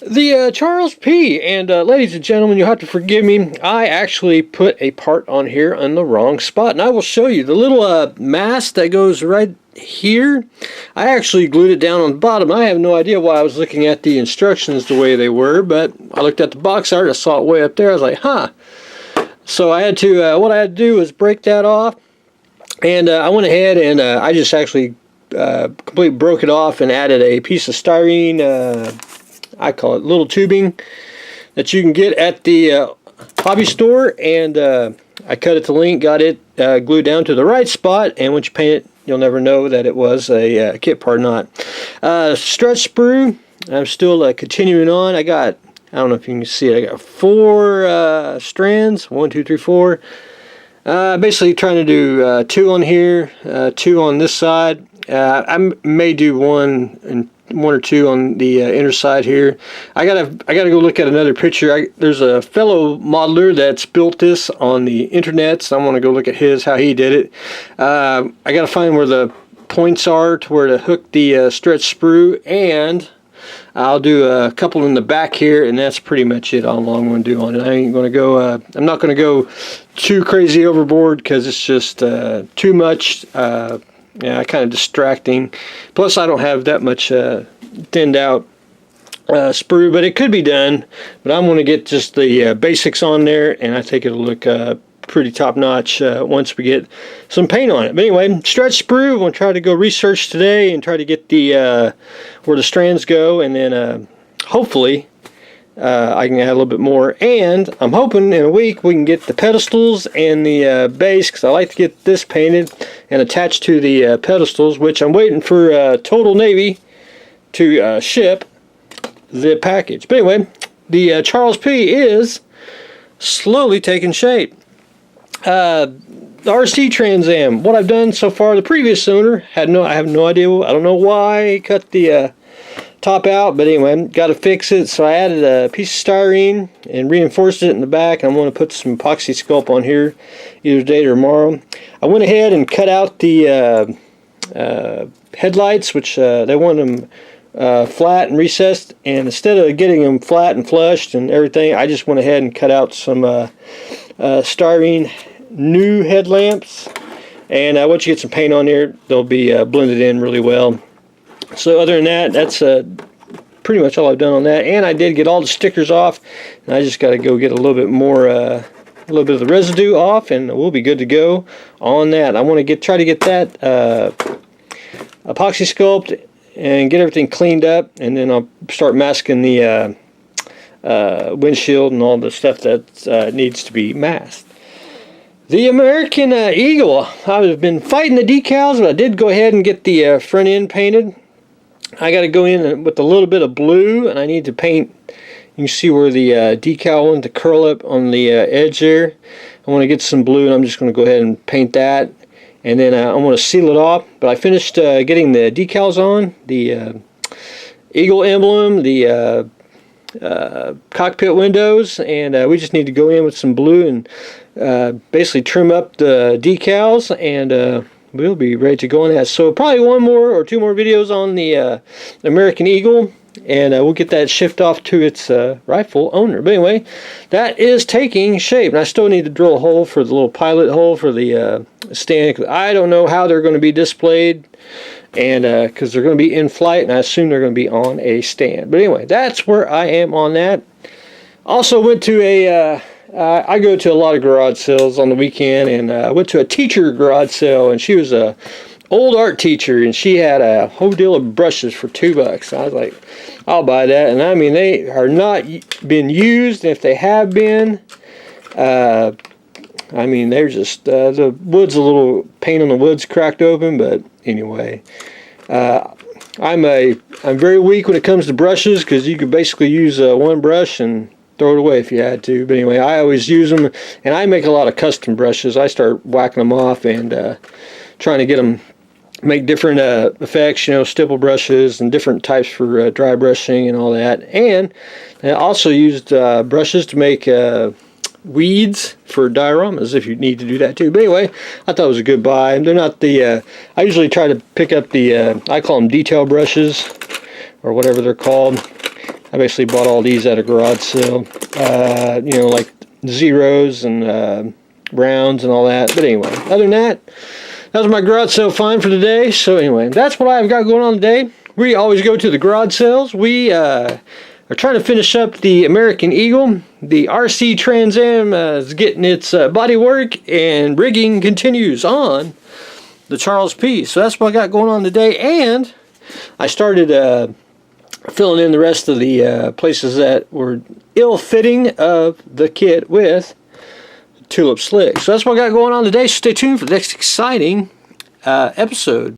The Charles P. And ladies and gentlemen, you'll have to forgive me. I actually put a part on here on the wrong spot. And I will show you the little mast that goes right here. I actually glued it down on the bottom. I have no idea why I was looking at the instructions the way they were. But I looked at the box art. I saw it way up there. I was like, huh. So I had to, what I had to do was break that off. And I went ahead and I just actually completely broke it off and added a piece of styrene, I call it little tubing, that you can get at the hobby store. And I cut it to length, got it glued down to the right spot, and once you paint it, you'll never know that it was a kit part or not. Stretch sprue, I'm still continuing on. I don't know if you can see it, I got 4 strands, 1, 2, 3, 4. Basically trying to do 2 on here, 2 on this side. I may do 1 or 2 on the inner side here. I gotta go look at another picture. There's a fellow modeler that's built this on the internet, so I want to go look at how he did it. I gotta find where the points are to where to hook the stretch sprue, and I'll do a couple in the back here, and that's pretty much it. All I'm going to do on it. I ain't going to go. I'm not going to go too crazy overboard because it's just too much. Yeah, kind of distracting. Plus, I don't have that much thinned out sprue, but it could be done. But I'm going to get just the basics on there, and I think it'll look pretty top notch once we get some paint on it. But anyway, stretch sprue. I'm going to try to go research today and try to get the where the strands go, and then hopefully I can add a little bit more. And I'm hoping in a week we can get the pedestals and the base, because I like to get this painted and attached to the pedestals, which I'm waiting for Total Navy to ship the package. But anyway, the Charles P is slowly taking shape. The RC Trans Am, what I've done so far, the previous owner I have no idea. I don't know why he cut the top out, but anyway, got to fix it. So I added a piece of styrene and reinforced it in the back. I'm going to put some epoxy sculpt on here either today or tomorrow. I went ahead and cut out the headlights, which they want them flat and recessed, and instead of getting them flat and flushed and everything, I just went ahead and cut out some styrene new headlamps, and once you get some paint on there, they'll be blended in really well. So other than that, that's pretty much all I've done on that. And I did get all the stickers off, and I just got to go get a little bit more, a little bit of the residue off, and we'll be good to go on that. I want to try to get that epoxy sculpt and get everything cleaned up, and then I'll start masking the windshield and all the stuff that needs to be masked. The American Eagle, I've been fighting the decals, but I did go ahead and get the front end painted. I got to go in with a little bit of blue, and I need to paint. You can see where the decal went to curl up on the edge there. I want to get some blue, and I'm just going to go ahead and paint that. And then I want to seal it off. But I finished getting the decals on, the Eagle emblem, the cockpit windows, and we just need to go in with some blue and basically trim up the decals, and we'll be ready to go on that. So probably 1 more or 2 more videos on the American Eagle, and we'll get that shipped off to its rightful owner. But anyway, that is taking shape, and I still need to drill a hole for the little pilot hole for the stand, because I don't know how they're going to be displayed, and because they're going to be in flight, and I assume they're going to be on a stand. But anyway, that's where I am on that. Also went to a I go to a lot of garage sales on the weekend, and I went to a teacher garage sale, and she was a old art teacher, and she had a whole deal of brushes for $2. I was like, I'll buy that. And I mean, they are not been used, and if they have been, I mean, they're just the wood's a little paint on the wood's cracked open. But anyway, I'm very weak when it comes to brushes, because you could basically use one brush and throw it away if you had to. But anyway, I always use them, and I make a lot of custom brushes. I start whacking them off and trying to get them, make different effects, you know, stipple brushes and different types for dry brushing and all that. And I also used brushes to make weeds for dioramas, if you need to do that too. But anyway, I thought it was a good buy. They're not the I usually try to pick up the I call them detail brushes, or whatever they're called. I basically bought all these at a garage sale. You know, like zeros and rounds and all that. But anyway, other than that, that was my garage sale find for today. So anyway, that's what I've got going on today. We always go to the garage sales. We are trying to finish up the American Eagle. The RC Trans Am is getting its body work, and rigging continues on the Charles P. So that's what I got going on today. And I started filling in the rest of the places that were ill-fitting of the kit with Tulip Slick. So that's what I got going on today. So stay tuned for the next exciting episode.